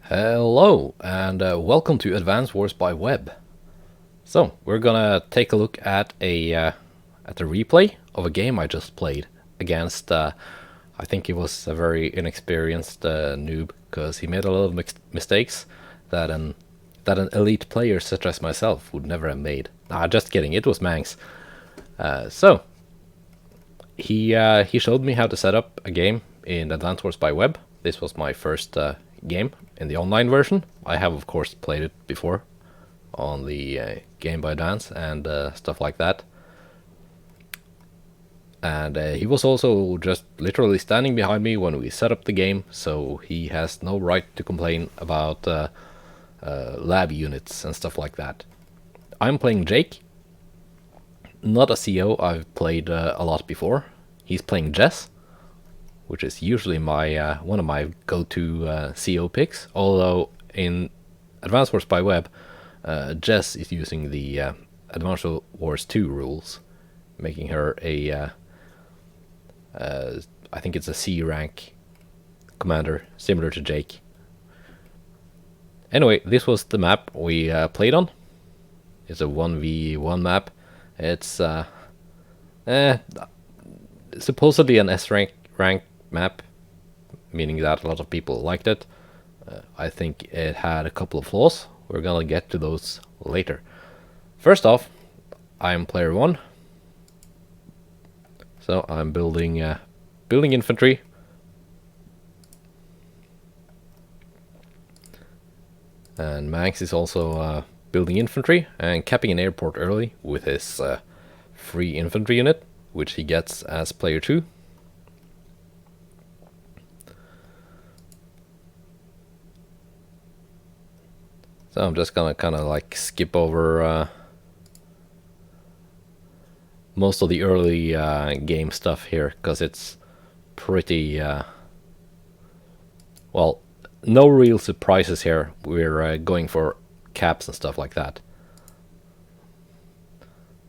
Hello and welcome to Advanced Wars by Web. So we're gonna take a look at a replay of a game I just played against. I think he was a very inexperienced noob because he made a lot of mistakes that an elite player such as myself would never have made. Nah, just kidding. It was Mangs. So he showed me how to set up a game in Advanced Wars by Web. This was my first game in the online version. I have of course played it before on the Game Boy Advance and stuff like that. And he was also just literally standing behind me when we set up the game, so he has no right to complain about lab units and stuff like that. I'm playing Jake, not a CO I've played a lot before. He's playing Jess, which is usually my one of my go-to CO picks. Although in Advanced Wars by Web, Jess is using the Advanced Wars 2 rules, making her a I think it's a C rank commander, similar to Jake. Anyway, this was the map we played on. It's a 1v1 map. It's supposedly an S rank map, meaning that a lot of people liked it. I think it had a couple of flaws. We're gonna get to those later. First off, I'm player 1. So I'm building infantry. And Max is also building infantry and capping an airport early with his free infantry unit, which he gets as player 2. So I'm just gonna kind of like skip over most of the early game stuff here, because it's pretty well, no real surprises here. We're going for caps and stuff like that.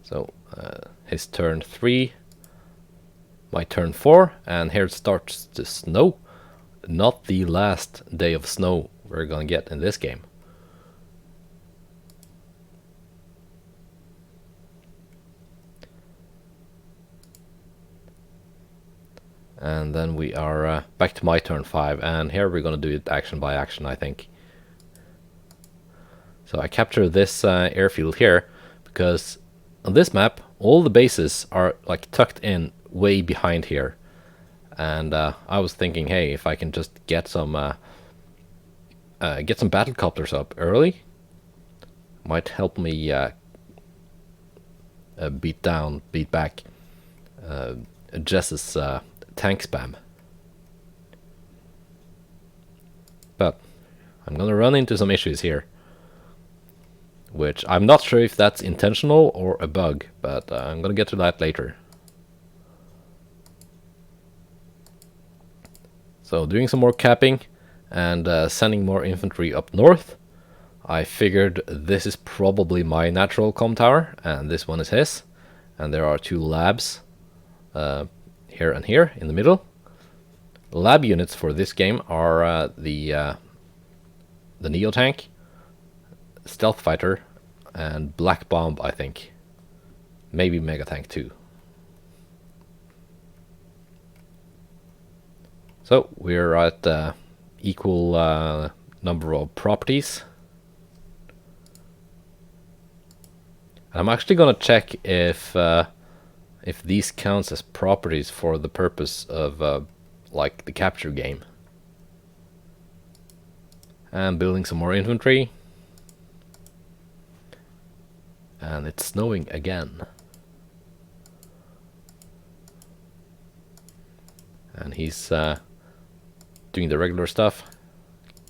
So his turn 3, my turn 4, and here it starts to snow. Not the last day of snow we're gonna get in this game. And then we are back to my turn 5, and here we're gonna do it action by action, I think. So I capture this airfield here because on this map all the bases are like tucked in way behind here, and I was thinking, hey, if I can just get some battlecopters up early, might help me beat back Jess's tank spam. But I'm gonna run into some issues here, which I'm not sure if that's intentional or a bug, but I'm gonna get to that later. So doing some more capping and sending more infantry up north. I figured this is probably my natural comm tower and this one is his, and there are 2 labs here and here in the middle. Lab units for this game are the Neo tank, Stealth Fighter, and Black Bomb, I think. Maybe Mega Tank too. So we're at equal number of properties. I'm actually gonna check if these counts as properties for the purpose of like the capture game. And building some more infantry. And it's snowing again. And he's doing the regular stuff,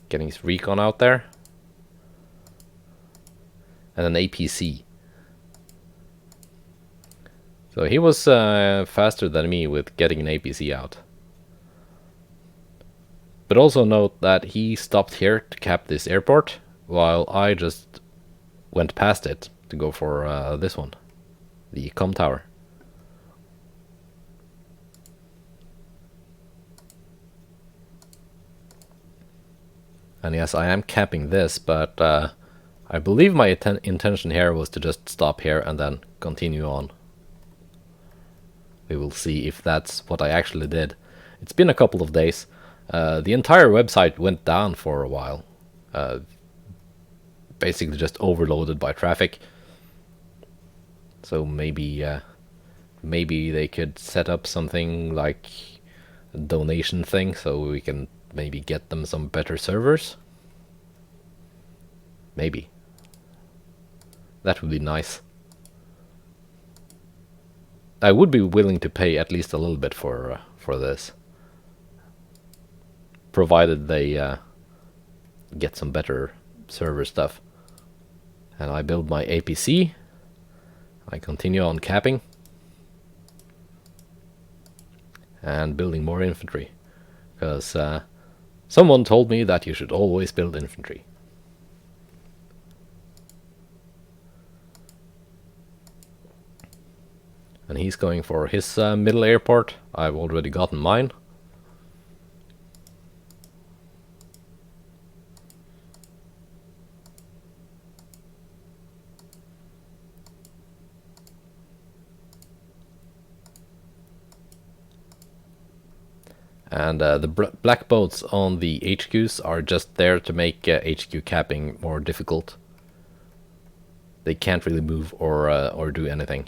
getting his recon out there. And an APC. So he was faster than me with getting an APC out. But also note that he stopped here to cap this airport, while I just went past it to go for this one, the comm tower. And yes, I am capping this, but I believe my intention here was to just stop here and then continue on. We will see if that's what I actually did. It's been a couple of days. The entire website went down for a while. Basically just overloaded by traffic. So maybe they could set up something like a donation thing so we can maybe get them some better servers. Maybe. That would be nice. I would be willing to pay at least a little bit for this, provided they get some better server stuff. And I build my APC. I continue on capping and building more infantry, because someone told me that you should always build infantry. And he's going for his middle airport. I've already gotten mine. And the black boats on the HQs are just there to make HQ capping more difficult. They can't really move or do anything.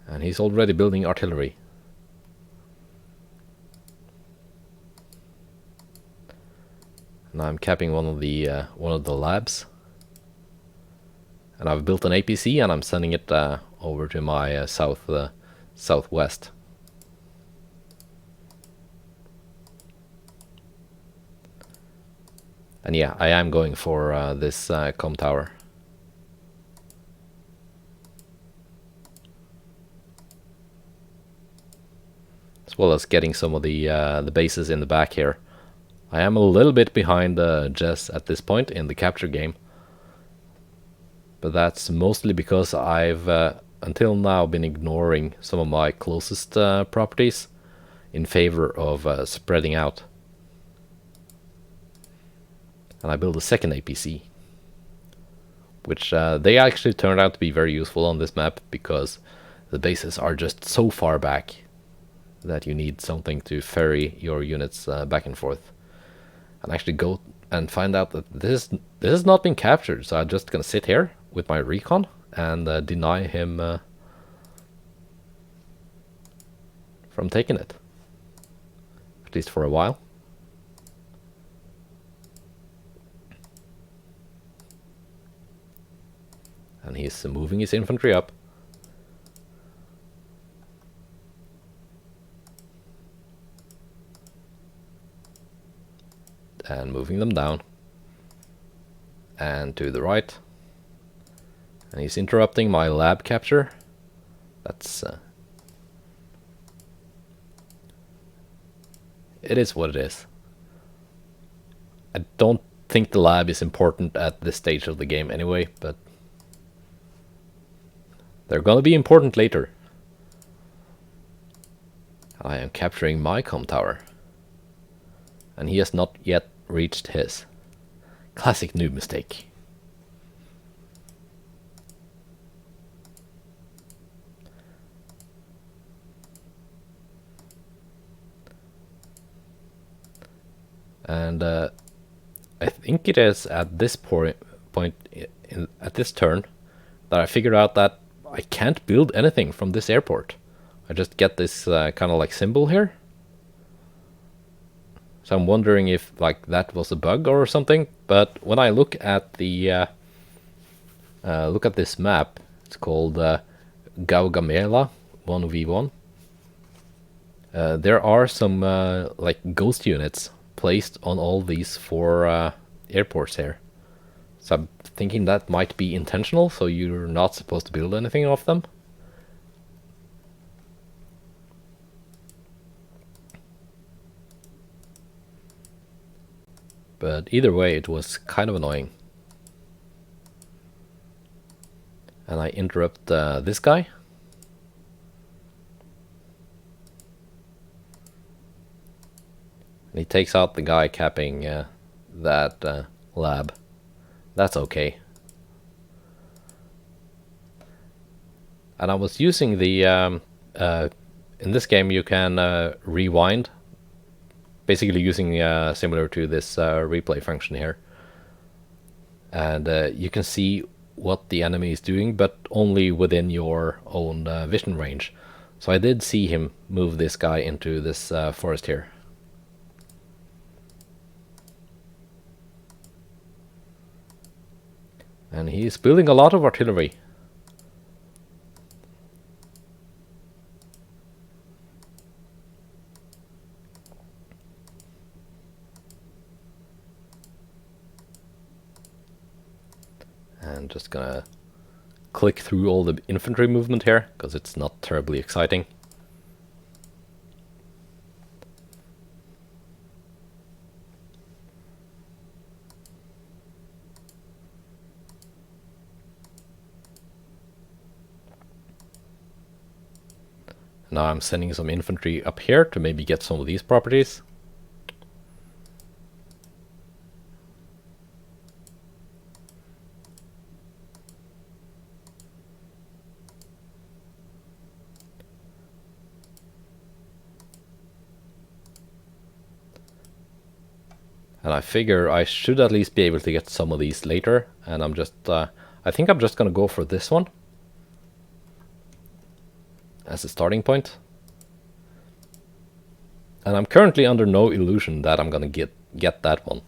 And he's already building artillery. And I'm capping one of the labs. And I've built an APC and I'm sending it over to my southwest. And yeah, I am going for this com tower. As well as getting some of the bases in the back here. I am a little bit behind Jess at this point in the capture game. But that's mostly because I've until now been ignoring some of my closest properties in favor of spreading out. And I built a second APC, which they actually turned out to be very useful on this map, because the bases are just so far back that you need something to ferry your units back and forth. And actually go and find out that this has not been captured, so I'm just gonna sit here with my recon and deny him from taking it, at least for a while. And he's moving his infantry up. And moving them down. And to the right. And he's interrupting my lab capture. That's... it is what it is. I don't think the lab is important at this stage of the game anyway, but... they're gonna be important later. I am capturing my com tower. And he has not yet reached his. Classic noob mistake. And I think it is at this point at this turn that I figured out that I can't build anything from this airport. I just get this kind of like symbol here. So I'm wondering if like that was a bug or something. But when I look at the look at this map, it's called AWbW 1v1. There are some like ghost units placed on all these four airports here. So I'm thinking that might be intentional, so you're not supposed to build anything off them. But either way, it was kind of annoying. And I interrupt this guy. And he takes out the guy capping that lab. That's okay. And I was using the... in this game you can rewind. Basically using similar to this replay function here. And you can see what the enemy is doing, but only within your own vision range. So I did see him move this guy into this forest here. And he's building a lot of artillery. And just gonna click through all the infantry movement here, because it's not terribly exciting. Now I'm sending some infantry up here to maybe get some of these properties. And I figure I should at least be able to get some of these later. And I'm just, I think I'm just gonna go for this one as a starting point. And I'm currently under no illusion that I'm gonna get that one.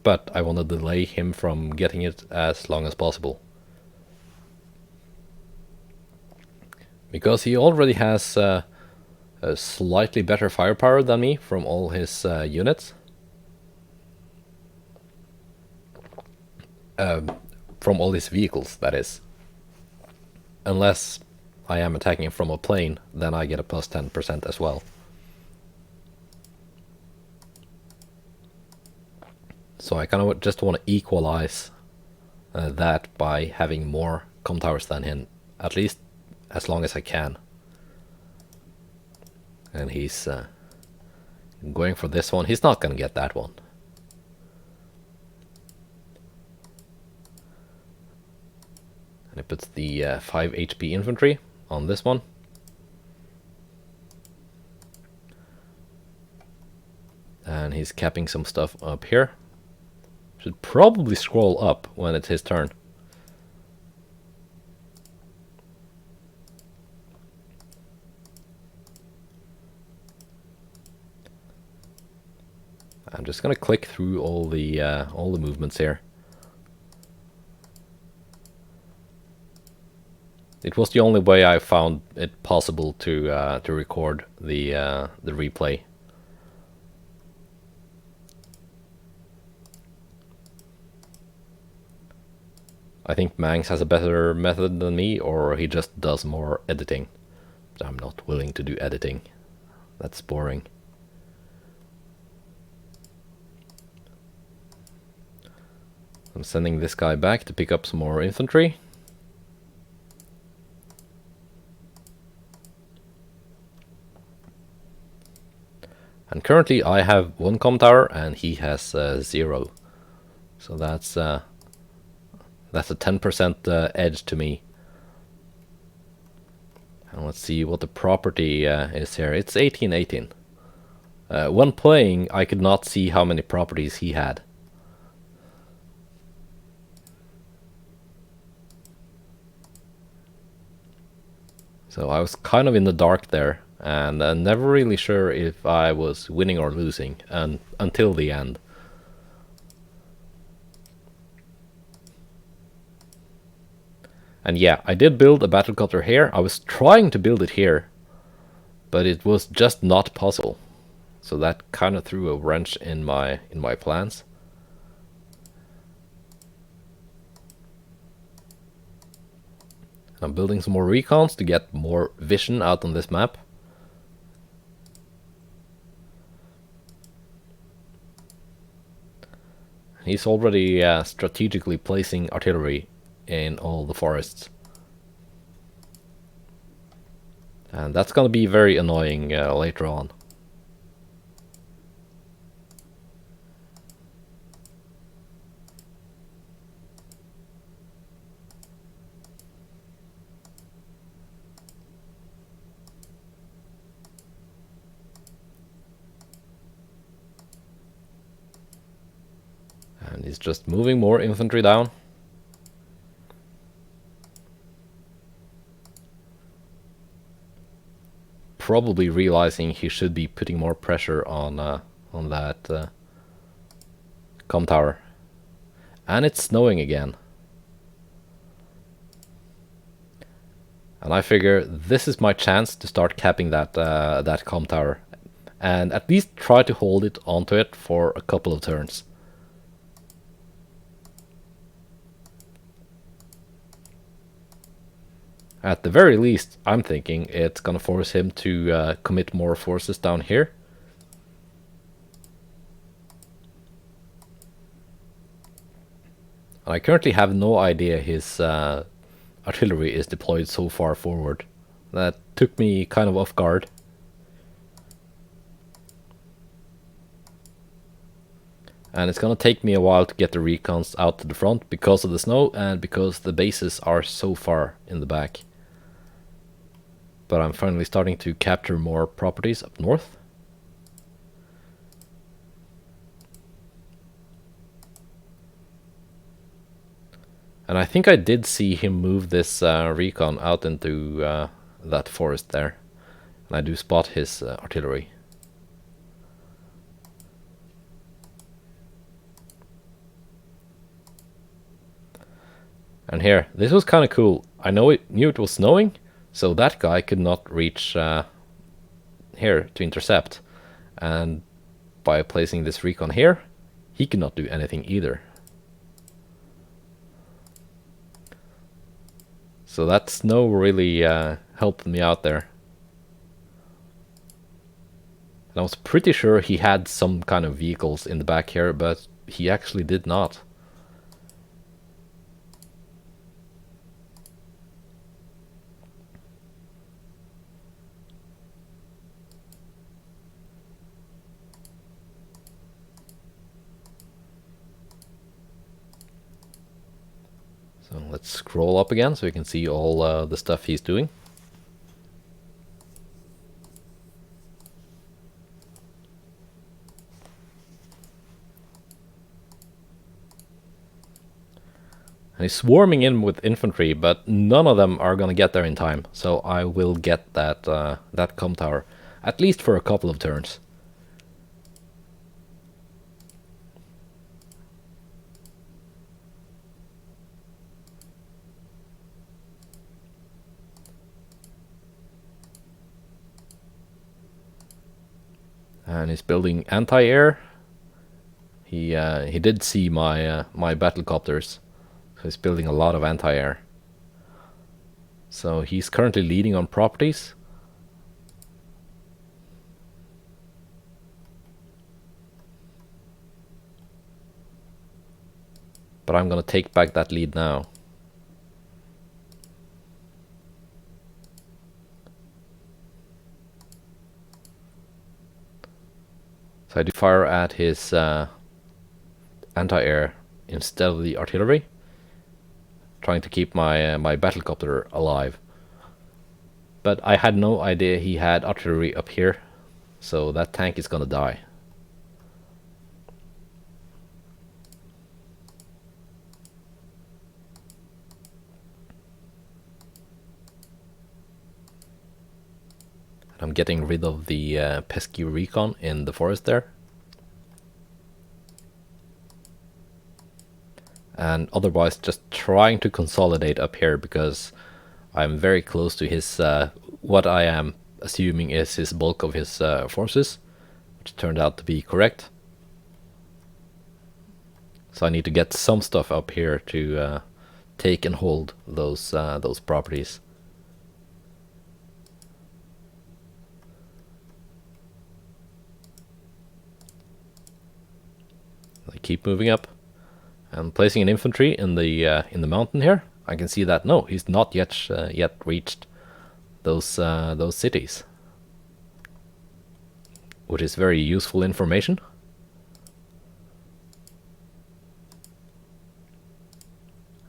But I want to delay him from getting it as long as possible. Because he already has a slightly better firepower than me from all his units. From all his vehicles, that is. Unless I am attacking from a plane, then I get a plus 10% as well. So I kind of just want to equalize that by having more com towers than him, at least as long as I can. And he's going for this one. He's not going to get that one. And he puts the 5 HP infantry on this one. And he's capping some stuff up here. Should probably scroll up when it's his turn. I'm just gonna click through all the movements here. It was the only way I found it possible to record the replay. I think Mangs has a better method than me, or he just does more editing. But I'm not willing to do editing. That's boring. I'm sending this guy back to pick up some more infantry. And currently I have 1 com tower and he has 0. So that's a 10% edge to me. And let's see what the property is here. It's 1818. When playing, I could not see how many properties he had. So I was kind of in the dark there, and never really sure if I was winning or losing until the end. And yeah, I did build a battlecutter here. I was trying to build it here, but it was just not possible. So that kind of threw a wrench in my plans. I'm building some more recons to get more vision out on this map. He's already strategically placing artillery in all the forests. And that's gonna be very annoying later on. And he's just moving more infantry down. Probably realizing he should be putting more pressure on that com tower. And it's snowing again. And I figure this is my chance to start capping that com tower, and at least try to hold it onto it for a couple of turns. At the very least, I'm thinking it's gonna force him to commit more forces down here. I currently have no idea his artillery is deployed so far forward. That took me kind of off guard. And it's gonna take me a while to get the recons out to the front because of the snow and because the bases are so far in the back. But I'm finally starting to capture more properties up north. And I think I did see him move this recon out into that forest there. And I do spot his artillery. And here, this was kind of cool. I knew it was snowing, so that guy could not reach here to intercept. And by placing this recon here, he could not do anything either. So that snow really helped me out there. And I was pretty sure he had some kind of vehicles in the back here, but he actually did not. So let's scroll up again so you can see all the stuff he's doing. And he's swarming in with infantry, but none of them are gonna get there in time. So I will get that com tower, at least for a couple of turns. And he's building anti-air. He did see my my battlecopters. So he's building a lot of anti-air. So he's currently leading on properties. But I'm gonna take back that lead now. So I do fire at his anti-air instead of the artillery, trying to keep my my battlecopter alive. But I had no idea he had artillery up here, so that tank is gonna die. I'm getting rid of the pesky recon in the forest there. And otherwise just trying to consolidate up here because I'm very close to his, what I am assuming is his bulk of his forces, which turned out to be correct. So I need to get some stuff up here to take and hold those properties. I keep moving up. I'm placing an infantry in the mountain here. I can see that no, he's not yet reached those cities, which is very useful information.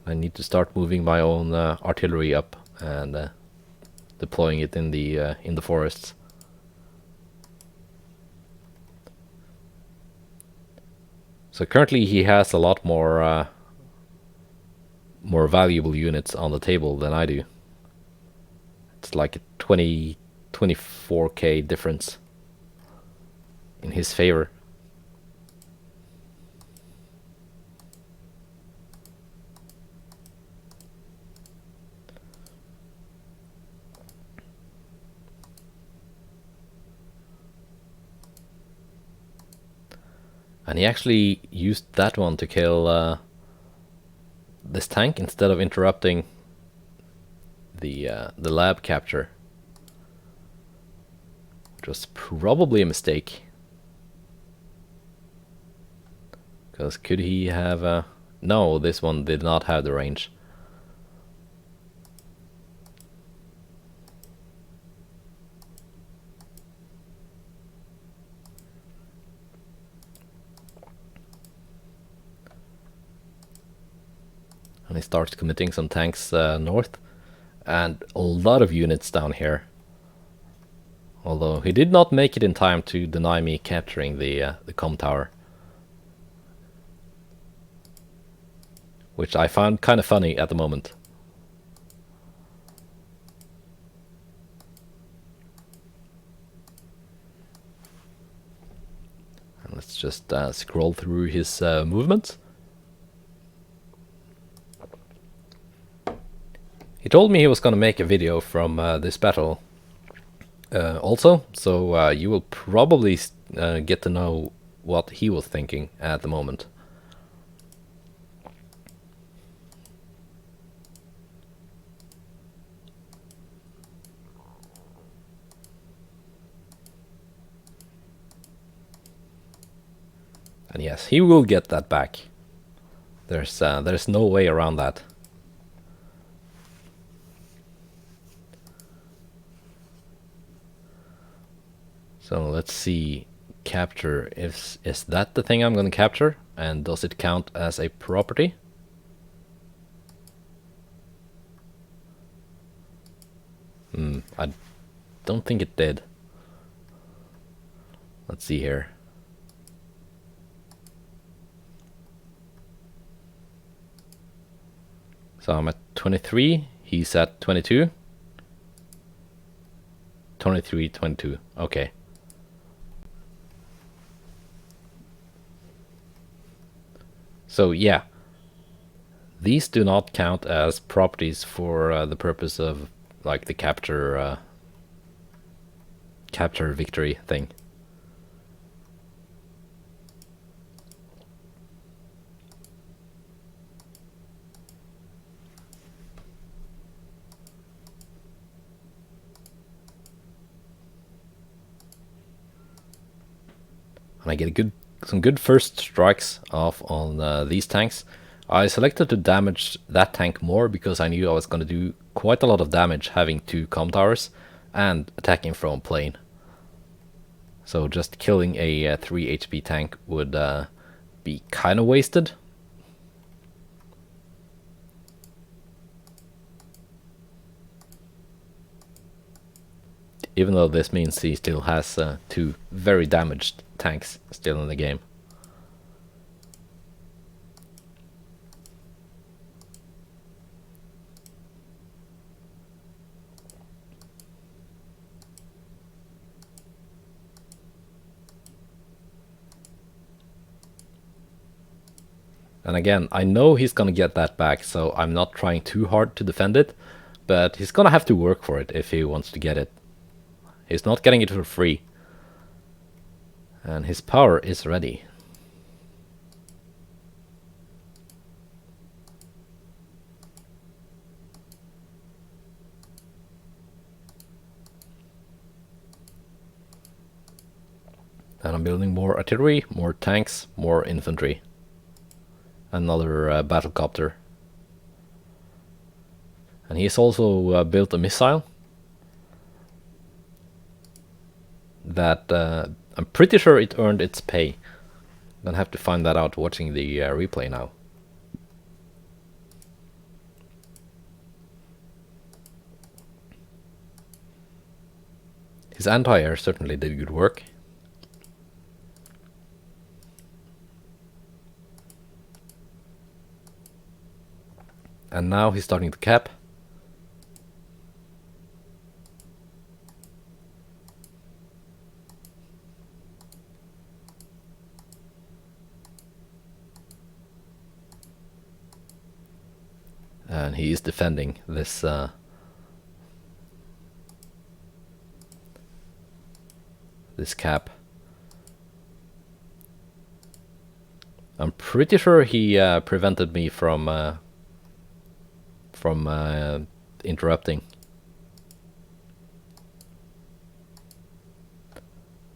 I need to start moving my own artillery up and deploying it in the forests. So currently he has a lot more valuable units on the table than I do. It's like a 24k difference in his favor. And he actually used that one to kill this tank instead of interrupting the lab capture, which was probably a mistake. Because could he have... no, this one did not have the range. And he starts committing some tanks north. And a lot of units down here. Although he did not make it in time to deny me capturing the comm tower. Which I found kind of funny at the moment. And let's just scroll through his movements. He told me he was going to make a video from this battle also, so you will probably get to know what he was thinking at the moment. And yes, he will get that back. There's no way around that. So let's see, capture, is that the thing I'm going to capture? And does it count as a property? I don't think it did. Let's see here. So I'm at 23, he's at 22. 23, 22, okay. So yeah, these do not count as properties for the purpose of like the capture victory thing. And I get some good first strikes off on these tanks. I selected to damage that tank more because I knew I was going to do quite a lot of damage having 2 comm towers and attacking from plane. So just killing a 3 HP tank would be kind of wasted. Even though this means he still has 2 very damaged tanks still in the game. And again, I know he's gonna get that back, so I'm not trying too hard to defend it, but he's gonna have to work for it if he wants to get it. He's not getting it for free. And his power is ready. And I'm building more artillery, more tanks, more infantry. Another battlecopter. And he's also built a missile that I'm pretty sure it earned its pay. I'm gonna have to find that out watching the replay now. His anti-air certainly did good work. And now he's starting to cap. And he is defending this this cap. I'm pretty sure he prevented me from interrupting.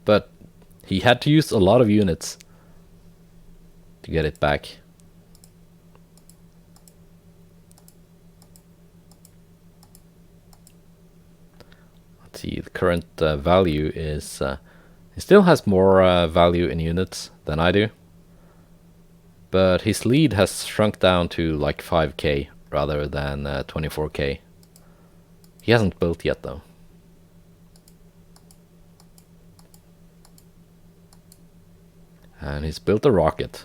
But he had to use a lot of units to get it back. Let's see, the current value is... he still has more value in units than I do. But his lead has shrunk down to like 5k rather than 24k. He hasn't built yet though. And he's built a rocket.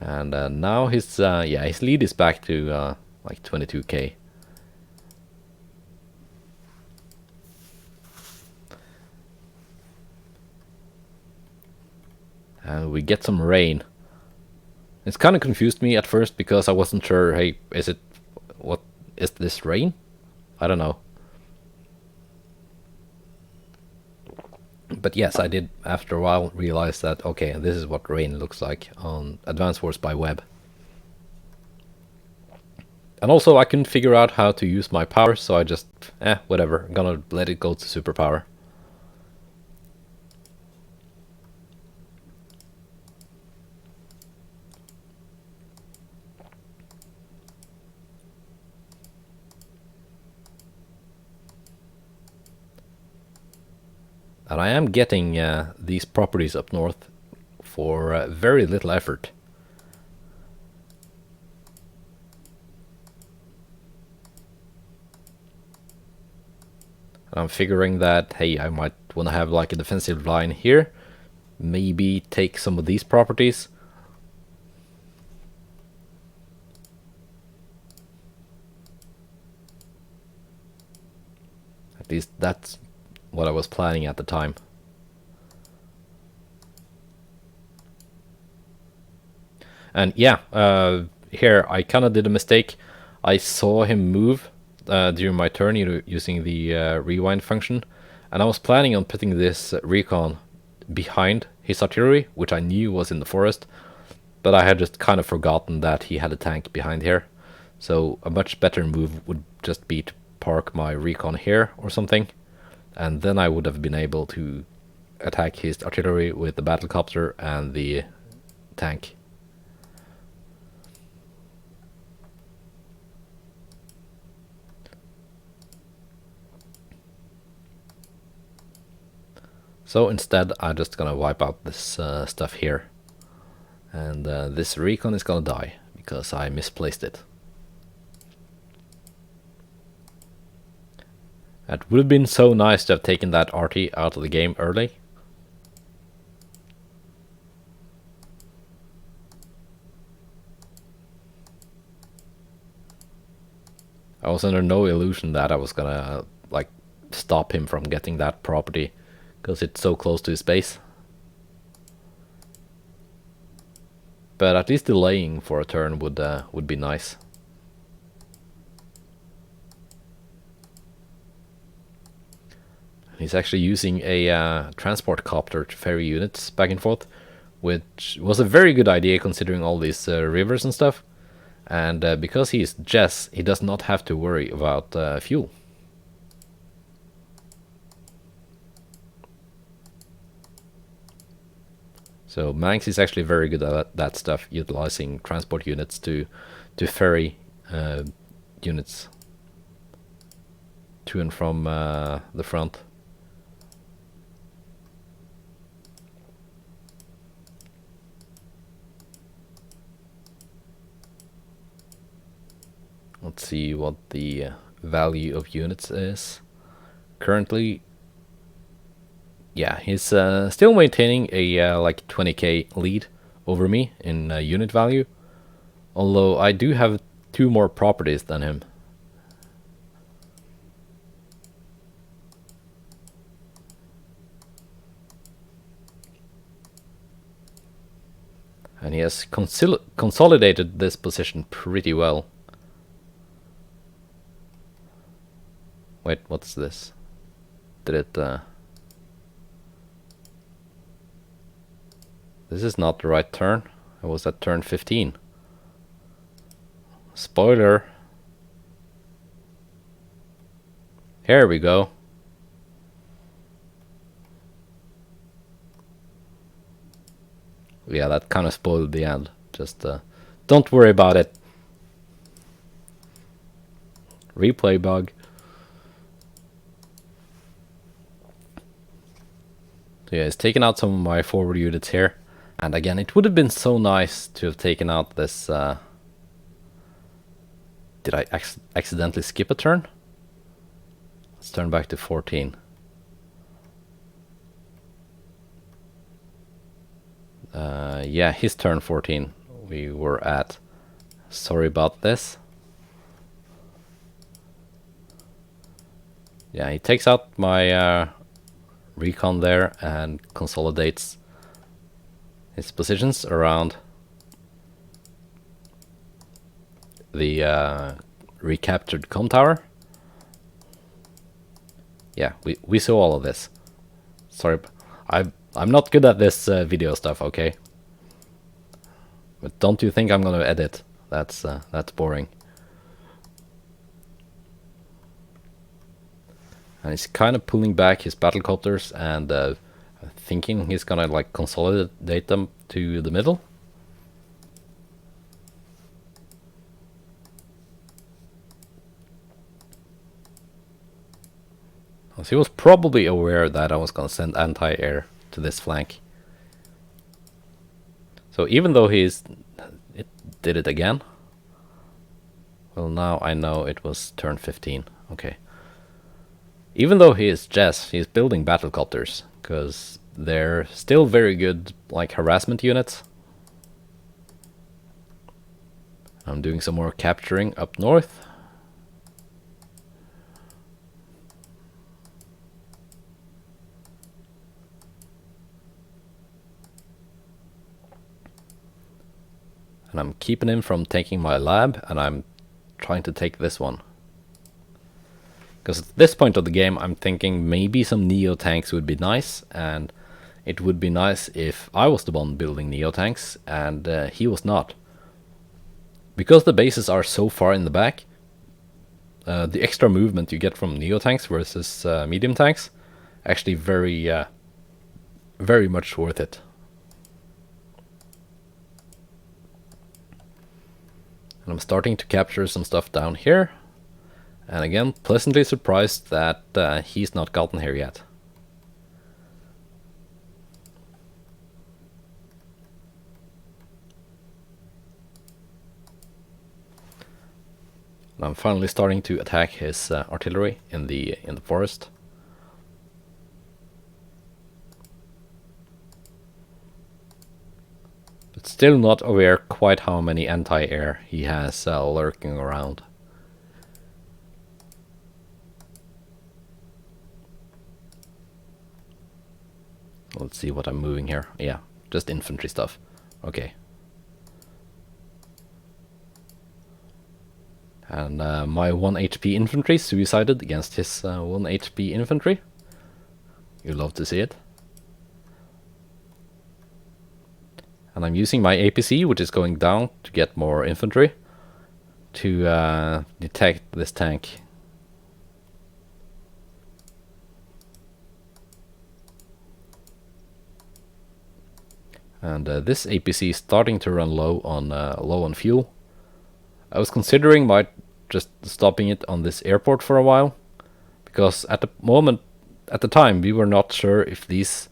And now his lead is back to like 22k. And we get some rain. It's kind of confused me at first because I wasn't sure, hey, what is this rain? I don't know. But yes, I did after a while realize that, okay, this is what rain looks like on Advanced Wars by Web. And also I couldn't figure out how to use my power, so I just, whatever, I'm gonna let it go to superpower. And I am getting these properties up north for very little effort. And I'm figuring that, hey, I might want to have like a defensive line here. Maybe take some of these properties. At least that's what I was planning at the time. And yeah, here I kind of did a mistake. I saw him move during my turn using the rewind function, and I was planning on putting this recon behind his artillery, which I knew was in the forest, but I had just kind of forgotten that he had a tank behind here. So a much better move would just be to park my recon here or something, and then I would have been able to attack his artillery with the battlecopter and the tank. So instead I'm just gonna wipe out this stuff here, and this recon is gonna die because I misplaced it. It would have been so nice to have taken that RT out of the game early. I was under no illusion that I was gonna like stop him from getting that property because it's so close to his base. But at least delaying for a turn would be nice. He's actually using a transport copter to ferry units back and forth, which was a very good idea considering all these rivers and stuff. And because he's Jess, he does not have to worry about fuel. So Mangs is actually very good at that stuff, utilizing transport units to ferry units to and from the front. Let's see what the value of units is. Currently, yeah, he's still maintaining a like 20k lead over me in unit value. Although I do have 2 more properties than him. And he has consolidated this position pretty well. Wait, what's this? Did it... This is not the right turn. I was at turn 15. Spoiler. Here we go. Yeah, that kind of spoiled the end. Just don't worry about it. Replay bug. So yeah, it's taken out some of my forward units here. And again, it would have been so nice to have taken out this... Did I accidentally skip a turn? Let's turn back to 14. Yeah, his turn 14 we were at. Sorry about this. Yeah, he takes out my recon there and consolidates his positions around the recaptured com tower. Yeah, we saw all of this. Sorry, I'm not good at this video stuff, okay? But don't you think I'm gonna edit? That's boring. And he's kind of pulling back his battlecopters and thinking he's gonna like consolidate them to the middle. So he was probably aware that I was gonna send anti-air to this flank. So even though it did it again. Well, now I know it was turn 15. Okay. Even though he is Jess, he's building battlecopters because they're still very good, like harassment units. I'm doing some more capturing up north. And I'm keeping him from taking my lab, and I'm trying to take this one. Because at this point of the game, I'm thinking maybe some Neo tanks would be nice, and it would be nice if I was the one building Neo tanks, and he was not. Because the bases are so far in the back, the extra movement you get from Neo tanks versus medium tanks, actually very much worth it. And I'm starting to capture some stuff down here. And again, pleasantly surprised that he's not gotten here yet. And I'm finally starting to attack his artillery in the forest. But still not aware quite how many anti-air he has lurking around. Let's see what I'm moving here. Yeah, just infantry stuff. Okay. And my 1 HP infantry suicided against his 1 HP infantry. You love to see it. And I'm using my APC, which is going down to get more infantry, to detect this tank. And this APC is starting to run low on fuel. I was considering just stopping it on this airport for a while, because at the time we were not sure if these,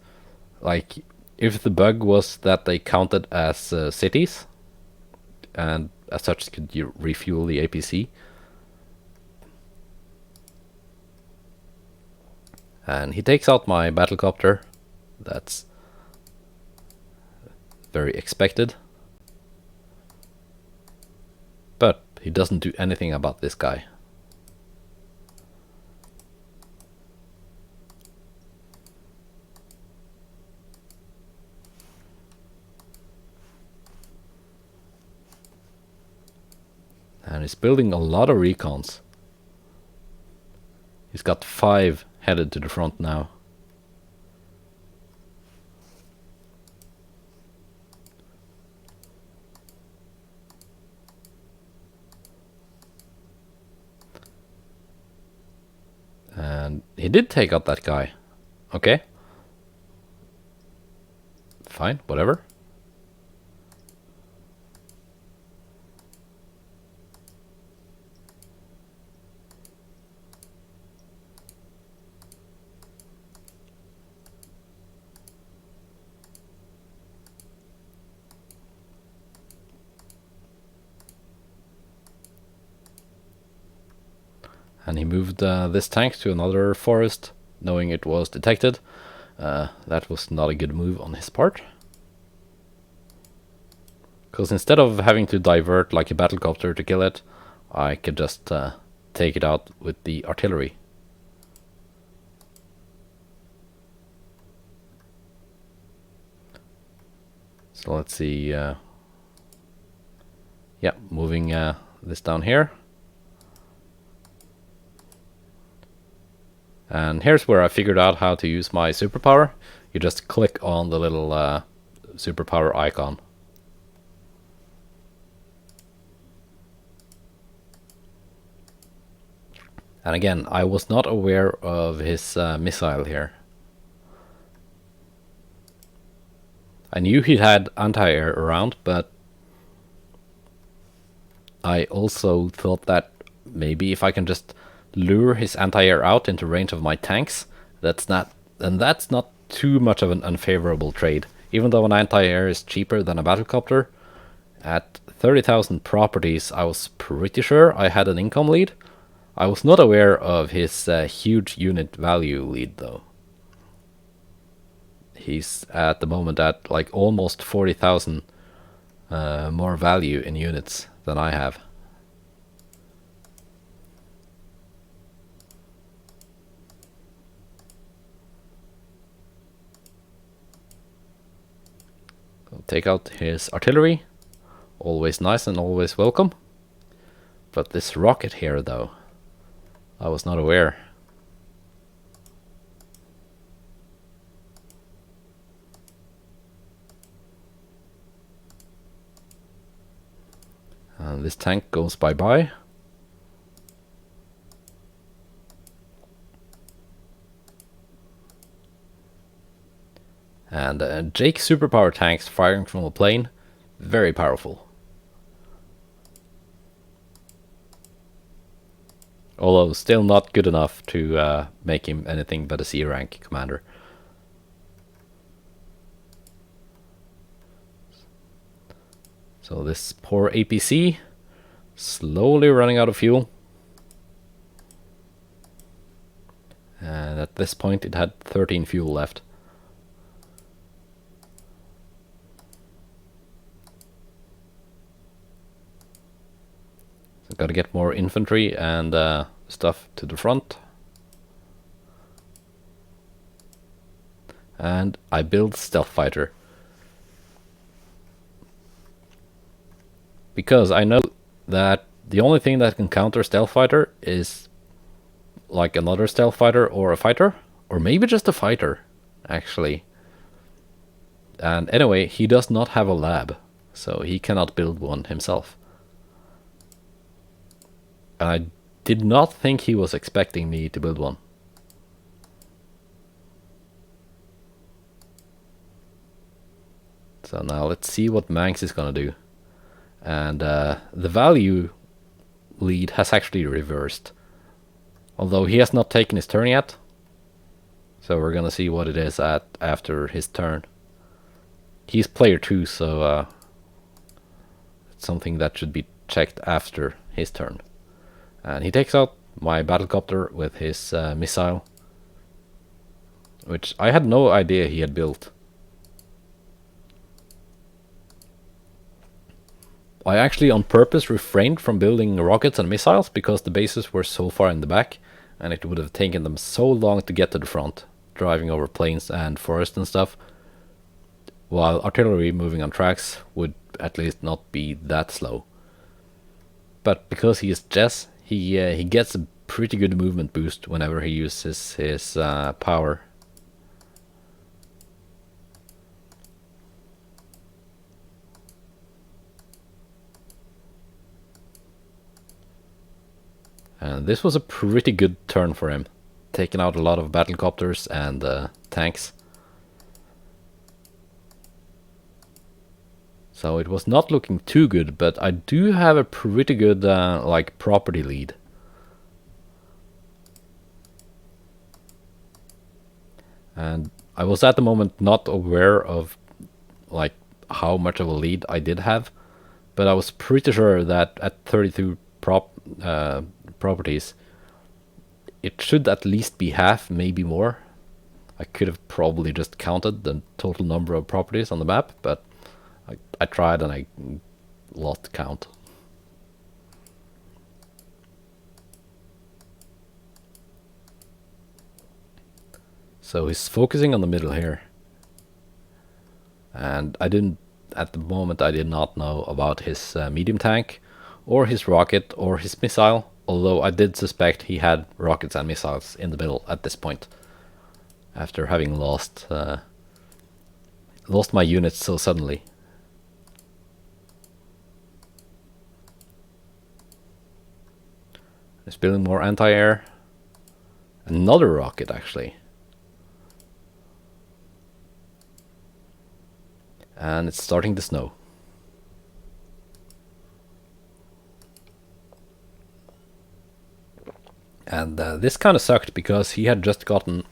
like, if the bug was that they counted as cities, and as such could you refuel the APC. And he takes out my battlecopter. That's very expected. he doesn't do anything about this guy. And he's building a lot of recons. He's got 5 headed to the front now. And he did take out that guy. Okay. Fine, whatever. And he moved this tank to another forest, knowing it was detected. That was not a good move on his part. Because instead of having to divert like a battlecopter to kill it, I could just take it out with the artillery. So let's see. Yeah, moving this down here. And here's where I figured out how to use my superpower. You just click on the little superpower icon. And again, I was not aware of his missile here. I knew he had anti-air around, but I also thought that maybe if I can just lure his anti-air out into range of my tanks, that's not too much of an unfavorable trade. Even though an anti-air is cheaper than a battlecopter, at 30,000 properties I was pretty sure I had an income lead. I was not aware of his huge unit value lead though. He's at the moment at like almost 40,000 more value in units than I have. I'll take out his artillery, always nice and always welcome. But this rocket here though, I was not aware. And this tank goes bye-bye. And Jake superpower tanks firing from a plane, very powerful. Although still not good enough to make him anything but a C rank commander. So this poor APC, slowly running out of fuel. And at this point it had 13 fuel left. So gotta get more infantry and stuff to the front. And I build stealth fighter. Because I know that the only thing that can counter stealth fighter is like another stealth fighter or a fighter, or maybe just a fighter actually. And anyway, he does not have a lab, so he cannot build one himself. And I did not think he was expecting me to build one. So now let's see what Mangs is gonna do. And the value lead has actually reversed. Although he has not taken his turn yet. So we're gonna see what it is at after his turn. He's player 2, so it's something that should be checked after his turn. And he takes out my battlecopter with his missile, which I had no idea he had built. I actually on purpose refrained from building rockets and missiles because the bases were so far in the back, and it would have taken them so long to get to the front, driving over plains and forest and stuff, while artillery moving on tracks would at least not be that slow. But because he is Jess, he gets a pretty good movement boost whenever he uses his power. And this was a pretty good turn for him, taking out a lot of battlecopters and tanks. So it was not looking too good, but I do have a pretty good like property lead. And I was at the moment not aware of like how much of a lead I did have, but I was pretty sure that at 32 properties, it should at least be half, maybe more. I could have probably just counted the total number of properties on the map, but I tried and I lost count. So he's focusing on the middle here. And at the moment, I did not know about his medium tank, or his rocket, or his missile, although I did suspect he had rockets and missiles in the middle at this point, after having lost my units so suddenly. He's building more anti-air. Another rocket, actually. And it's starting to snow. And this kind of sucked because he had just gotten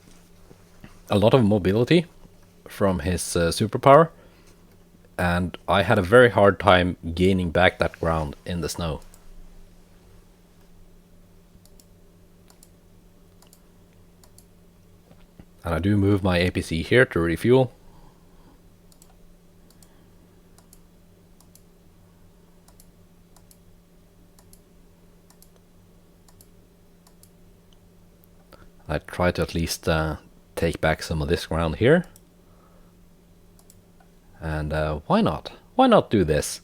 a lot of mobility from his superpower, and I had a very hard time gaining back that ground in the snow. And I do move my APC here to refuel. I try to at least take back some of this ground here. And why not? Why not do this?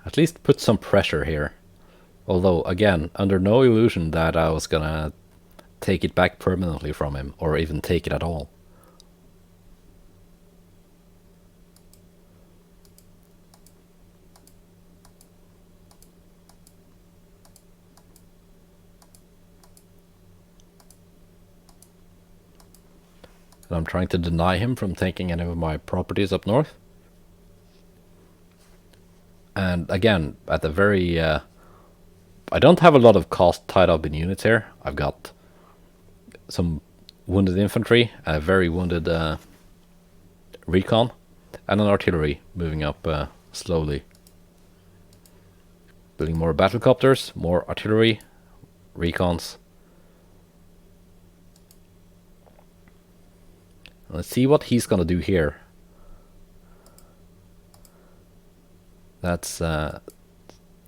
At least put some pressure here. Although, again, under no illusion that I was gonna take it back permanently from him, or even take it at all. And I'm trying to deny him from taking any of my properties up north. And again, at the very... I don't have a lot of cost tied up in units here. I've got some wounded infantry, a very wounded recon, and an artillery moving up slowly. Building more battlecopters, more artillery, recons. Let's see what he's gonna do here. That's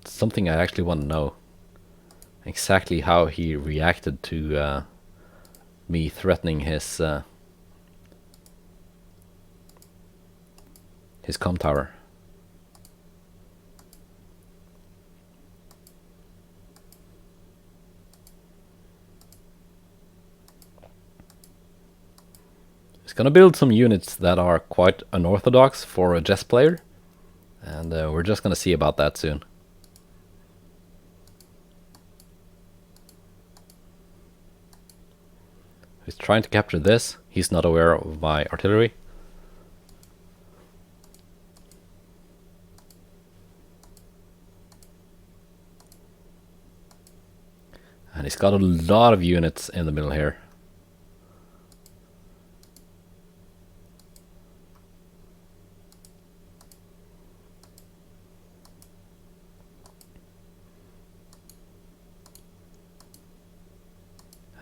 something I actually want to know. Exactly how he reacted to me threatening his comm tower. He's gonna build some units that are quite unorthodox for a Jess player, and we're just gonna see about that soon. He's trying to capture this. He's not aware of my artillery. And he's got a lot of units in the middle here.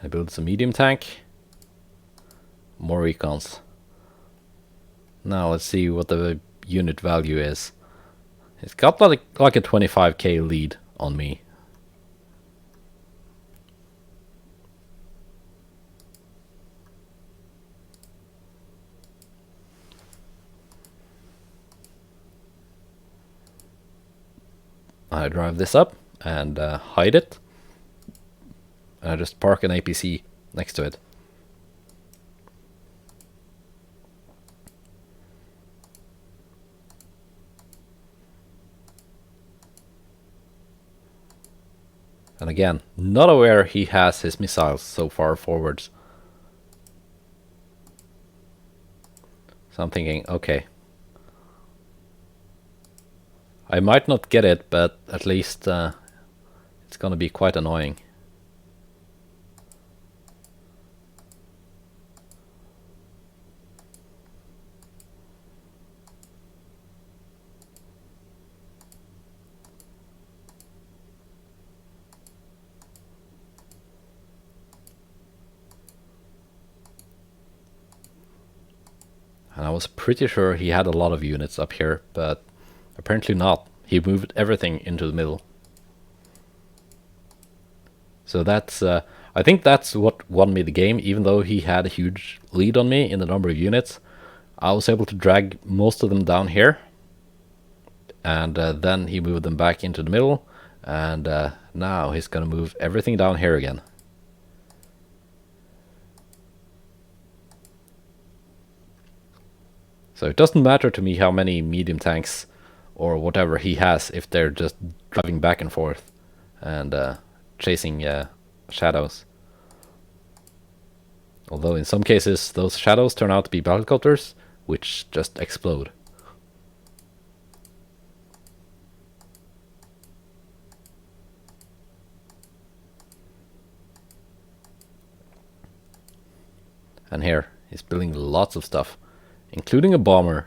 I build some medium tank. More recons. Now let's see what the unit value is. It's got like a 25k lead on me. I drive this up and hide it. And I just park an APC next to it. And again, not aware he has his missiles so far forwards. So I'm thinking, okay. I might not get it, but at least it's gonna be quite annoying. And I was pretty sure he had a lot of units up here, but apparently not. He moved everything into the middle. So that's, I think that's what won me the game. Even though he had a huge lead on me in the number of units, I was able to drag most of them down here. And then he moved them back into the middle. And now he's gonna move everything down here again. So it doesn't matter to me how many medium tanks or whatever he has if they're just driving back and forth and chasing shadows. Although in some cases those shadows turn out to be battlecopters, which just explode. And here, he's building lots of stuff, including a bomber.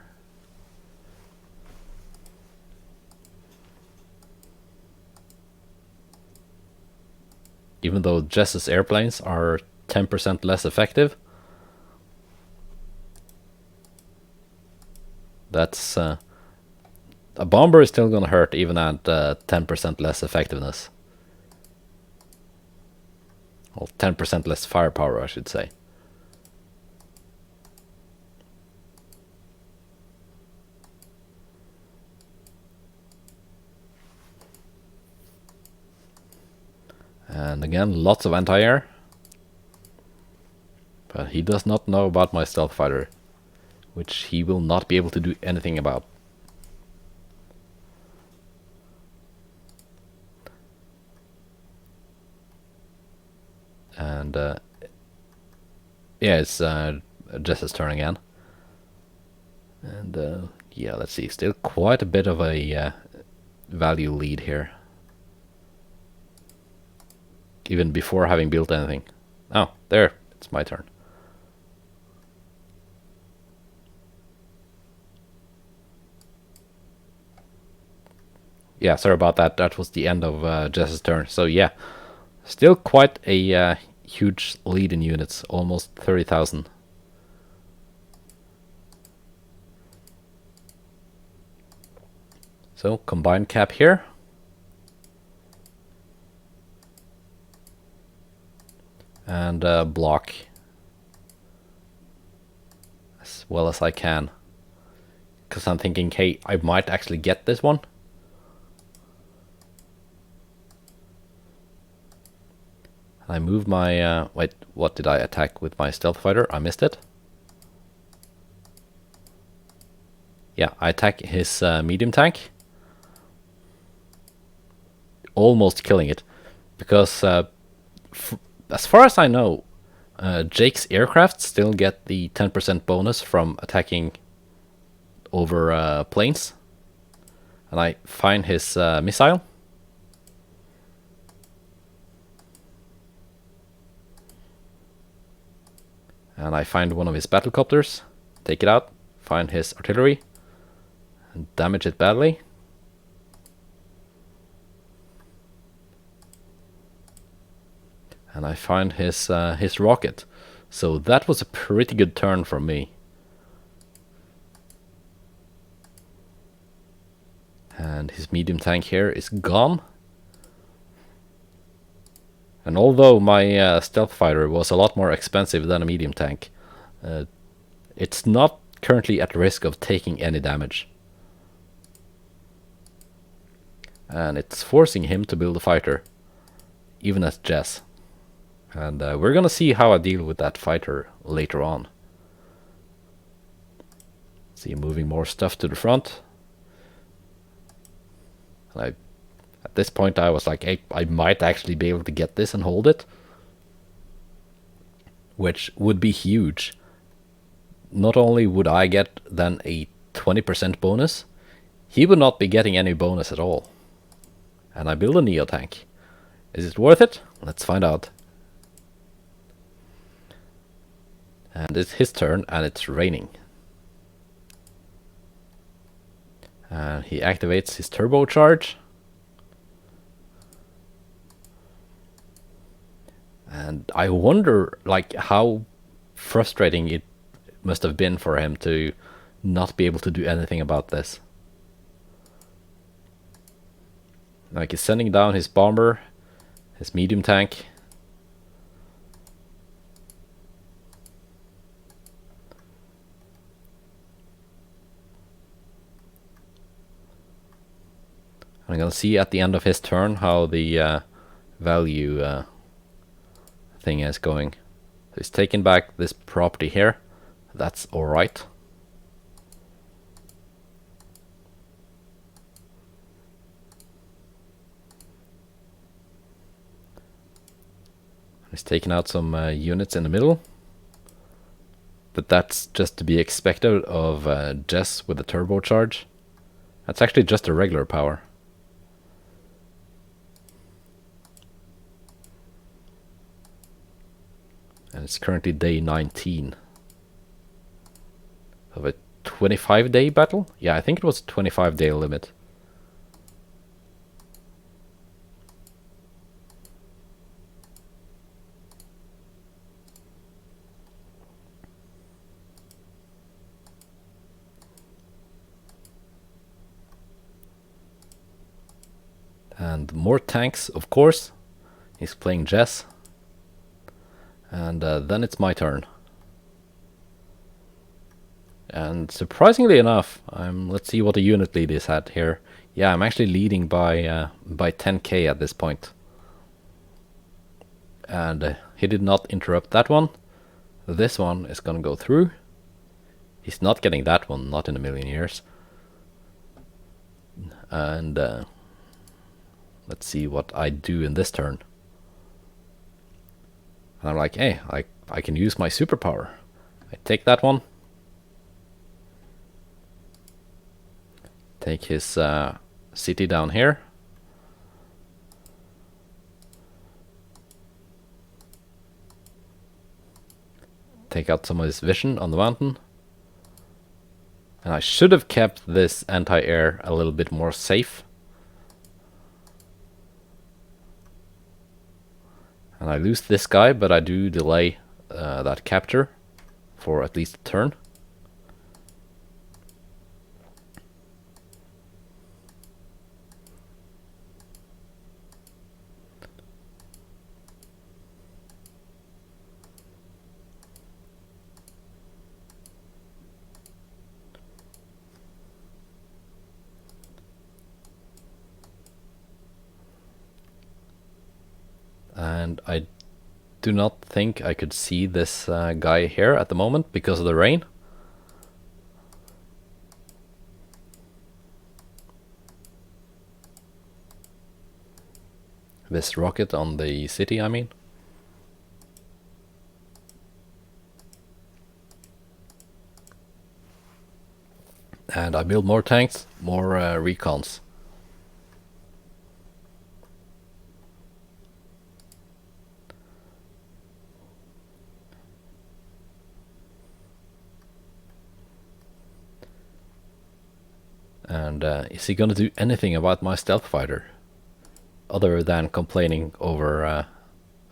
Even though Jess's airplanes are 10% less effective. That's a bomber is still gonna hurt even at 10% less effectiveness. Well, 10% less firepower, I should say. And again, lots of anti-air. But he does not know about my stealth fighter, which he will not be able to do anything about. And yeah, it's Jess's turn again. And yeah, let's see, still quite a bit of a value lead here. Even before having built anything. Oh, there, it's my turn. Yeah, sorry about that. That was the end of Jess's turn. So yeah, still quite a huge lead in units, almost 30,000. So combined cap here. And block as well as I can. Because I'm thinking, hey, I might actually get this one. I move my... wait, what did I attack with my stealth fighter? I missed it. Yeah, I attack his medium tank. Almost killing it. Because as far as I know, Jake's aircraft still get the 10% bonus from attacking over planes. And I find his missile. And I find one of his battlecopters, take it out, find his artillery, and damage it badly. And And I find his rocket. So that was a pretty good turn from me. And his medium tank here is gone. And although my stealth fighter was a lot more expensive than a medium tank, it's not currently at risk of taking any damage. And it's forcing him to build a fighter, even as Jess. And we're gonna see how I deal with that fighter later on. See, moving more stuff to the front. And at this point I was like, hey, I might actually be able to get this and hold it. Which would be huge. Not only would I get then a 20% bonus, he would not be getting any bonus at all. And I build a Neo tank. Is it worth it? Let's find out. And it's his turn and it's raining. And he activates his turbocharge. And I wonder like how frustrating it must have been for him to not be able to do anything about this. Like he's sending down his bomber, his medium tank. I'm gonna see at the end of his turn how the value thing is going. So he's taking back this property here. That's alright. He's taking out some units in the middle. But that's just to be expected of Jess with the turbocharge. That's actually just a regular power. And it's currently day 19 of a 25-day battle? Yeah, I think it was a 25-day limit. And more tanks, of course. He's playing Jess. And then it's my turn. And surprisingly enough, let's see what the unit lead is at here. Yeah, I'm actually leading by 10k at this point. And he did not interrupt that one. This one is gonna go through. He's not getting that one, not in a million years. And let's see what I do in this turn. And I'm like, hey, I can use my superpower. I take that one. Take his city down here. Take out some of his vision on the mountain. And I should have kept this anti-air a little bit more safe. And I lose this guy, but I do delay that capture for at least a turn. And I do not think I could see this guy here at the moment because of the rain. This rocket on the city, I mean. And I build more tanks, more recons. And is he gonna do anything about my stealth fighter? Other than complaining over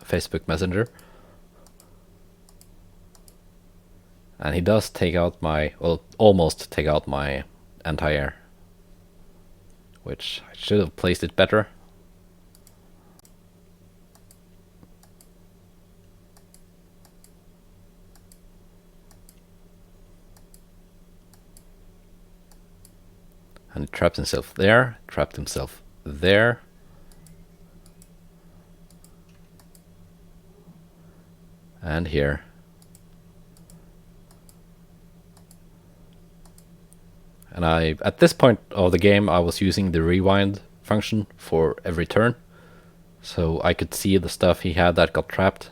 Facebook Messenger. And he does take out my, well, almost take out my anti-air, which I should have placed it better. And he trapped himself there, trapped himself there. And here. And at this point of the game, I was using the rewind function for every turn. So I could see the stuff he had that got trapped.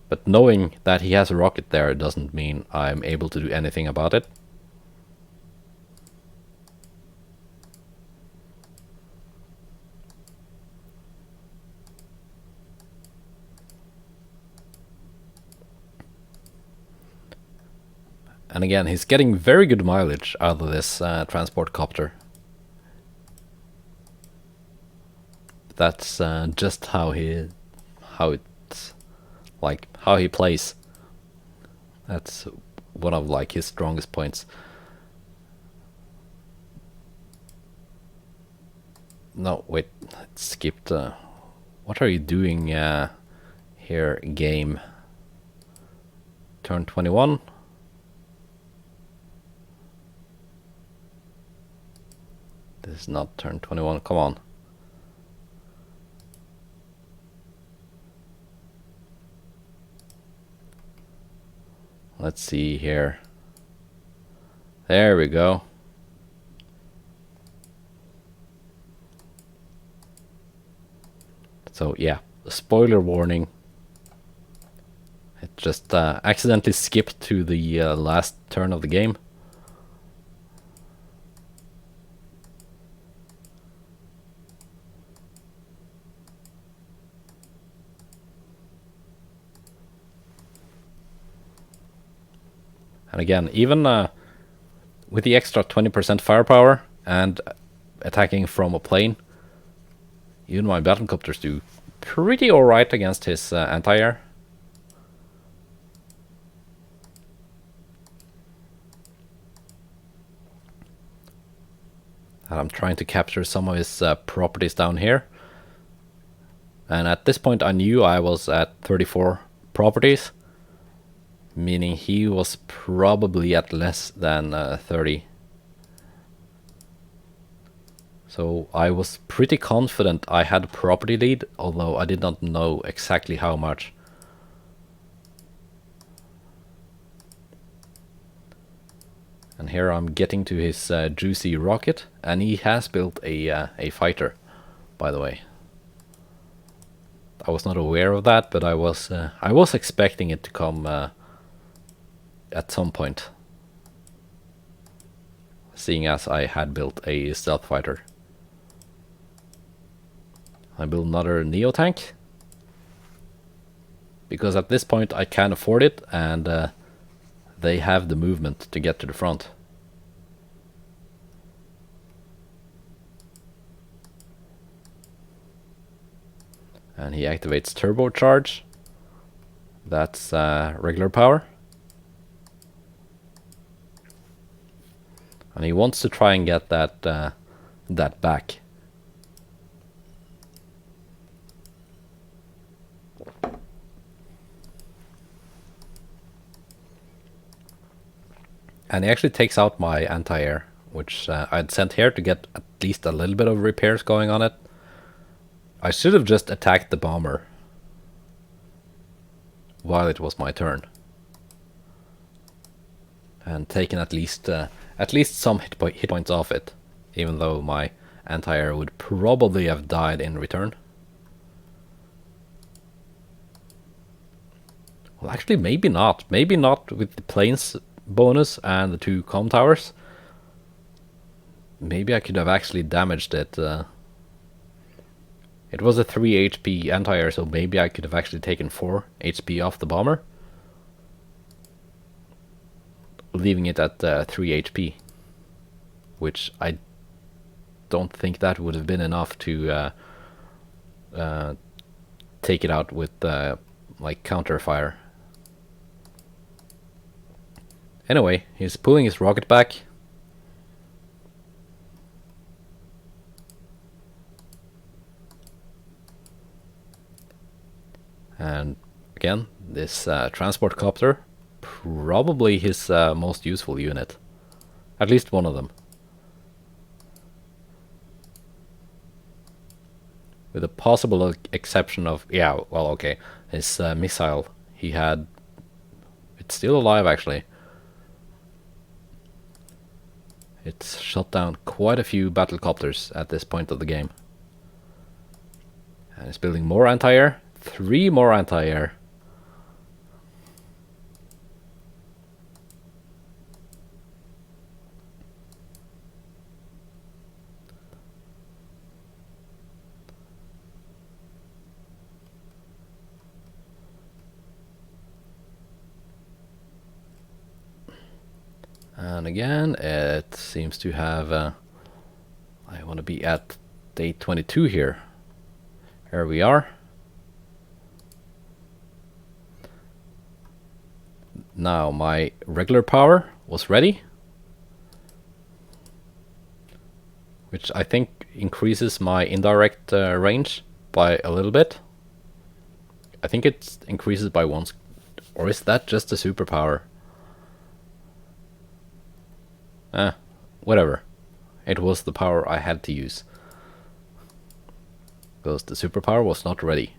But knowing that he has a rocket there doesn't mean I'm able to do anything about it. And again, he's getting very good mileage out of this transport copter. That's just how he plays. That's one of like his strongest points. No, wait, it skipped. What are you doing here, game? Turn 21. This is not turn 21, come on. Let's see here. There we go. So yeah, spoiler warning. It just accidentally skipped to the last turn of the game. And again, even with the extra 20% firepower and attacking from a plane, even my battlecopters do pretty alright against his anti-air. And I'm trying to capture some of his properties down here. And at this point I knew I was at 34 properties, meaning he was probably at less than 30. So I was pretty confident I had a property lead, although I did not know exactly how much. And here I'm getting to his juicy rocket, and he has built a fighter, by the way. I was not aware of that, but I was expecting it to come at some point, seeing as I had built a stealth fighter. I built another Neo tank because at this point I can afford it, and they have the movement to get to the front. And he activates turbocharge. That's regular power. And he wants to try and get that back. And he actually takes out my anti-air, which I'd sent here to get at least a little bit of repairs going on it. I should have just attacked the bomber while it was my turn, and taken at least some hit points off it, even though my anti-air would probably have died in return. Well, actually, maybe not. Maybe not with the planes bonus and the 2 comm towers. Maybe I could have actually damaged it. It was a 3 HP anti-air, so maybe I could have actually taken 4 HP off the bomber, leaving it at 3 HP, which I don't think that would have been enough to take it out with like counter fire. Anyway, he's pulling his rocket back. And again, this transport copter, probably his most useful unit. At least one of them. With a possible exception of, yeah, well, okay, his missile he had, it's still alive actually. It's shot down quite a few battlecopters at this point of the game. And it's building more anti-air, 3 more anti-air. And again, it seems to have, I want to be at day 22 here. Here we are. Now my regular power was ready, which I think increases my indirect range by a little bit. I think it increases by 1, or is that just a superpower? Whatever. It was the power I had to use. Because the superpower was not ready.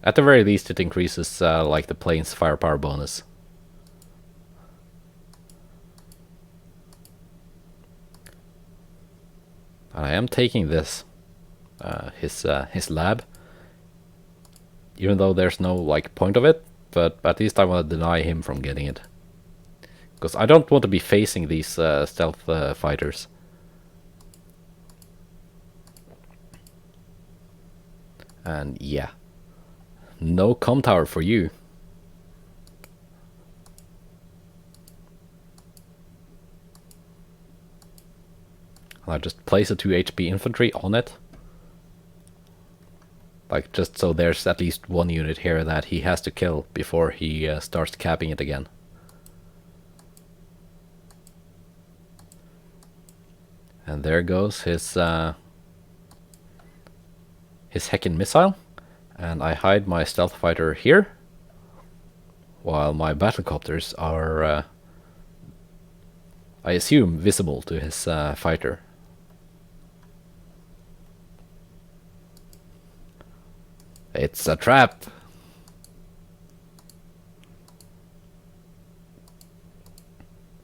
At the very least it increases like the plane's firepower bonus. And I am taking this, his lab. Even though there's no like point of it, but at least I want to deny him from getting it. Because I don't want to be facing these stealth fighters. And yeah, no comm tower for you. I just place a 2 HP infantry on it. Like, just so there's at least 1 unit here that he has to kill before he starts capping it again. And there goes his Heckin' missile. And I hide my stealth fighter here, while my battlecopters are, I assume, visible to his fighter. It's a trap!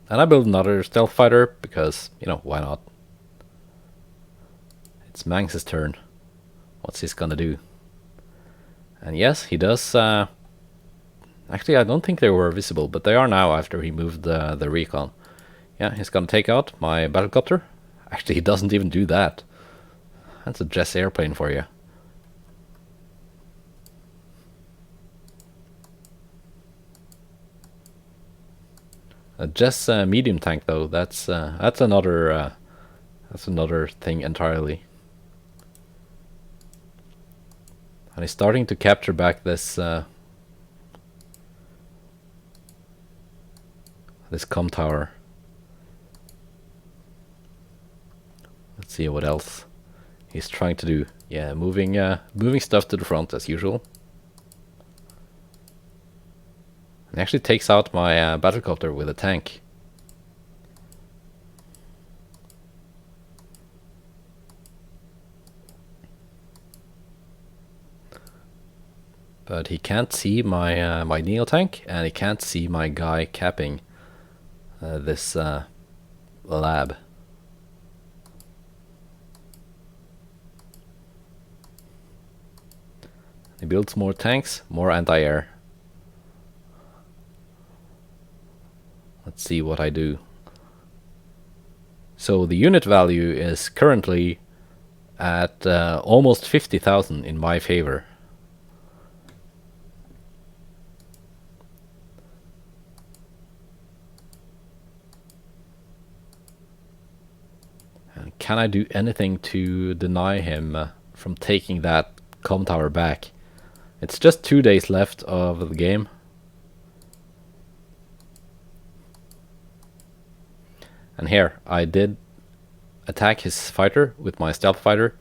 And I build another stealth fighter, because, you know, why not? It's Mangs' turn. What's he gonna do? And yes, he does... actually, I don't think they were visible, but they are now after he moved the recon. Yeah, he's gonna take out my battlecopter. Actually, he doesn't even do that. That's a Jess airplane for you. A Jess medium tank, though, that's another thing entirely. And he's starting to capture back this this comm tower. Let's see what else he's trying to do. Yeah, moving stuff to the front as usual. And actually takes out my battlecopter with a tank. But he can't see my my Neo tank, and he can't see my guy capping this lab. He builds more tanks, more anti-air. Let's see what I do. So the unit value is currently at almost 50,000 in my favor. can I do anything to deny him from taking that com tower back? It's just 2 days left of the game. And here, I did attack his fighter with my stealth fighter.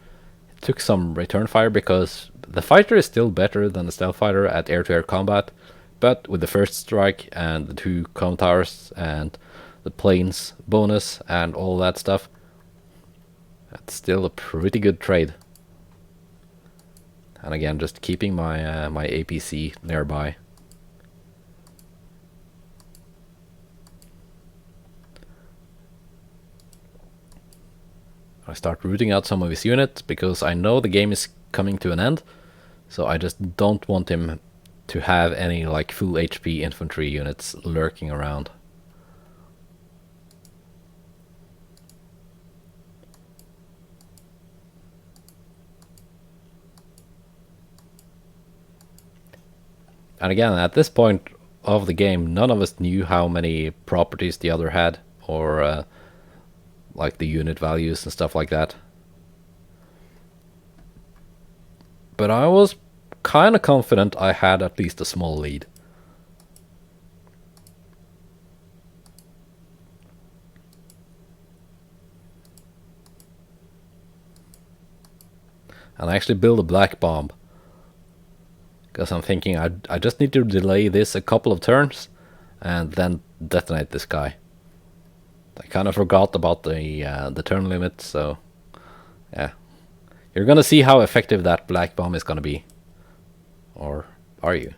It took some return fire because the fighter is still better than the stealth fighter at air-to-air combat, but with the first strike and the 2 com towers and the planes bonus and all that stuff, that's still a pretty good trade. And again, just keeping my my APC nearby. I start rooting out some of his units because I know the game is coming to an end, so I just don't want him to have any like full HP infantry units lurking around. And again, at this point of the game, none of us knew how many properties the other had, or like the unit values and stuff like that. But I was kind of confident I had at least a small lead. And I actually built a black bomb, because I'm thinking I just need to delay this a couple of turns and then detonate this guy. I kind of forgot about the turn limit, so yeah. You're gonna see how effective that black bomb is gonna be. Or are you?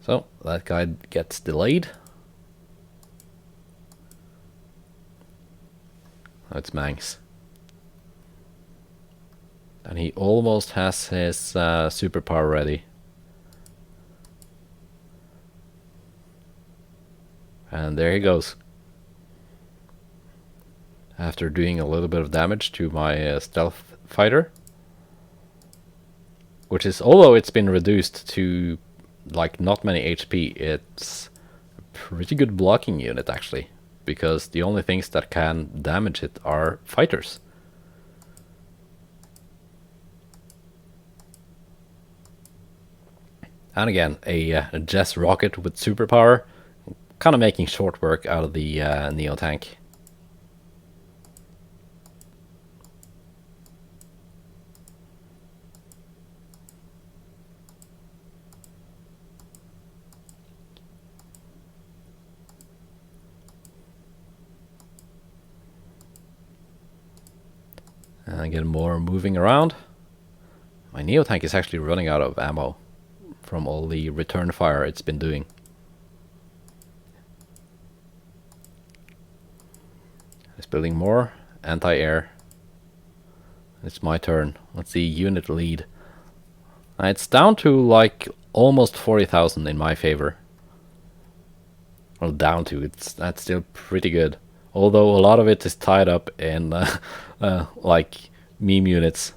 So that guy gets delayed. Oh, it's Mangs. And he almost has his superpower ready. And there he goes. After doing a little bit of damage to my stealth fighter, which is, although it's been reduced to like not many HP, it's a pretty good blocking unit actually, because the only things that can damage it are fighters. And again, a Jess rocket with superpower, kind of making short work out of the Neo tank. And I get more moving around. My Neo tank is actually running out of ammo from all the return fire it's been doing. It's building more anti-air. It's my turn. Let's see, unit lead. It's down to like almost 40,000 in my favor. Well, down to, that's still pretty good. Although a lot of it is tied up in like meme units.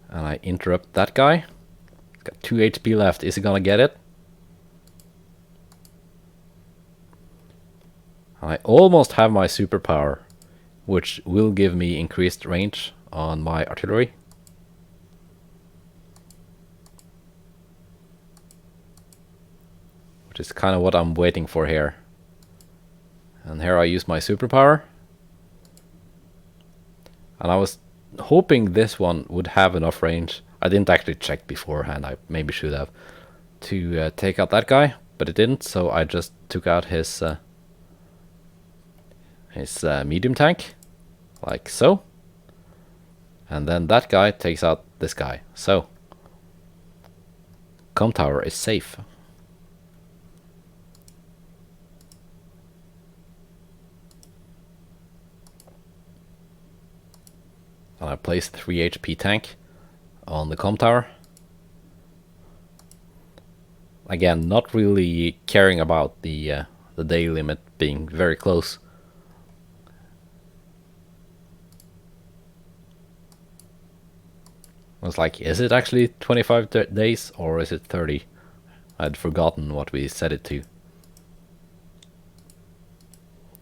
And I interrupt that guy. He's got 2 HP left. Is he gonna get it? I almost have my superpower, which will give me increased range on my artillery. Which is kind of what I'm waiting for here. And here I use my superpower. And I was hoping this one would have enough range. I didn't actually check beforehand, I maybe should have, to take out that guy, but it didn't, so I just took out his medium tank, like so. And then that guy takes out this guy, so com tower is safe. And I place 3 HP tank on the com tower. Again, not really caring about the day limit being very close. was like, is it actually 25 days or is it 30? I'd forgotten what we set it to.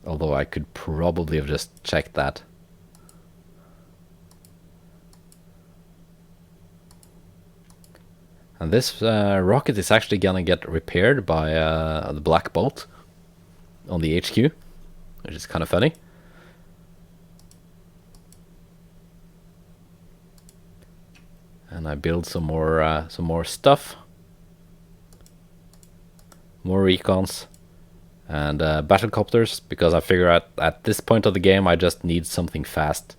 Although I could probably have just checked that. And this rocket is actually gonna get repaired by the Black Bolt on the HQ, which is kind of funny. And I build some more stuff, more recons, and battlecopters, because I figure out at this point of the game I just need something fast.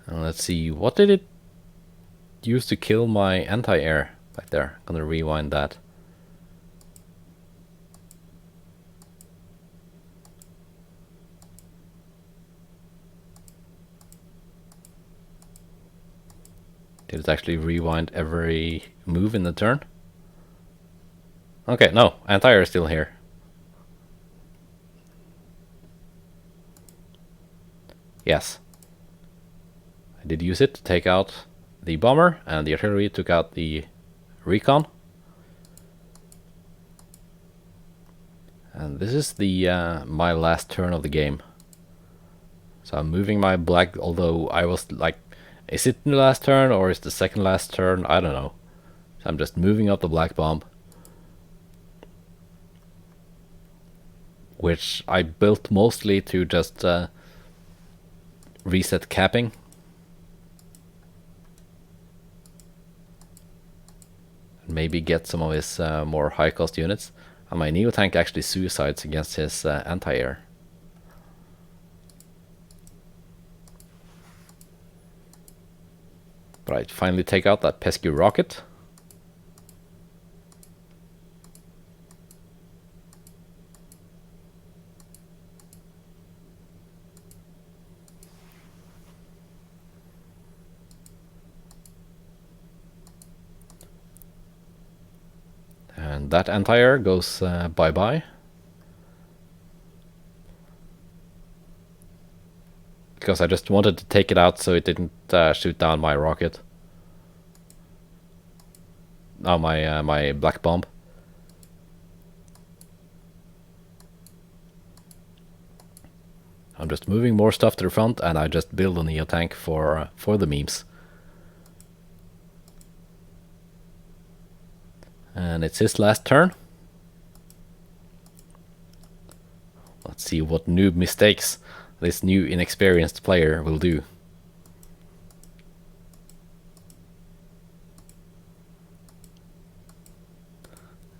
And let's see, what did it use to kill my anti-air back there? I'm gonna rewind that. Did it actually rewind every move in the turn? Okay, no, anti-air is still here. Yes. I did use it to take out the bomber, and the artillery took out the recon. And this is the my last turn of the game. So I'm moving my black, although I was like, is it the last turn or is the second last turn? I don't know. So I'm just moving up the black bomb, which I built mostly to just reset capping. Maybe get some of his more high cost units. And my Neo tank actually suicides against his anti-air. But I finally take out that pesky rocket. And that anti-air goes bye-bye. Because I just wanted to take it out so it didn't shoot down my rocket. Oh, my black bomb. I'm just moving more stuff to the front, and I just build a Neo tank for the memes. And it's his last turn. Let's see what noob mistakes this new inexperienced player will do.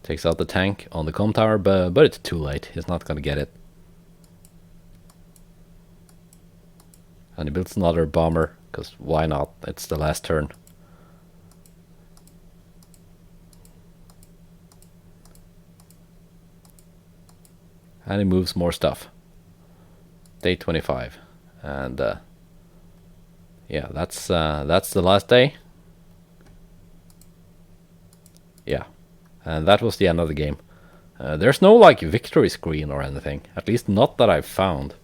Takes out the tank on the comm tower, but it's too late. He's not gonna get it. And he builds another bomber, because why not? It's the last turn. And he moves more stuff. Day 25. And yeah, that's the last day. Yeah. And that was the end of the game. There's no like victory screen or anything. At least not that I've found.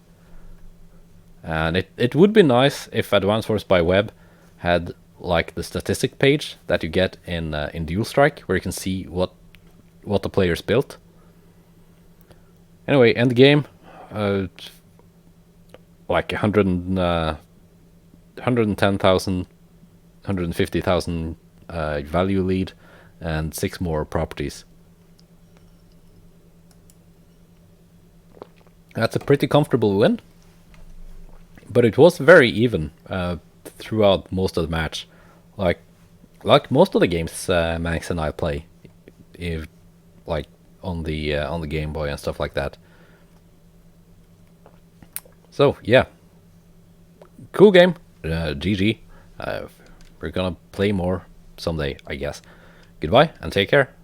And it would be nice if Advanced Wars by Web had like the statistic page that you get in Dual Strike, where you can see what the players built. Anyway, end game, like 110,000, 150,000 value lead, and 6 more properties. That's a pretty comfortable win, but it was very even throughout most of the match, like most of the games Mangs and I play, if like on the Game Boy and stuff like that. So yeah, cool game. GG. We're gonna play more someday, I guess. Goodbye and take care.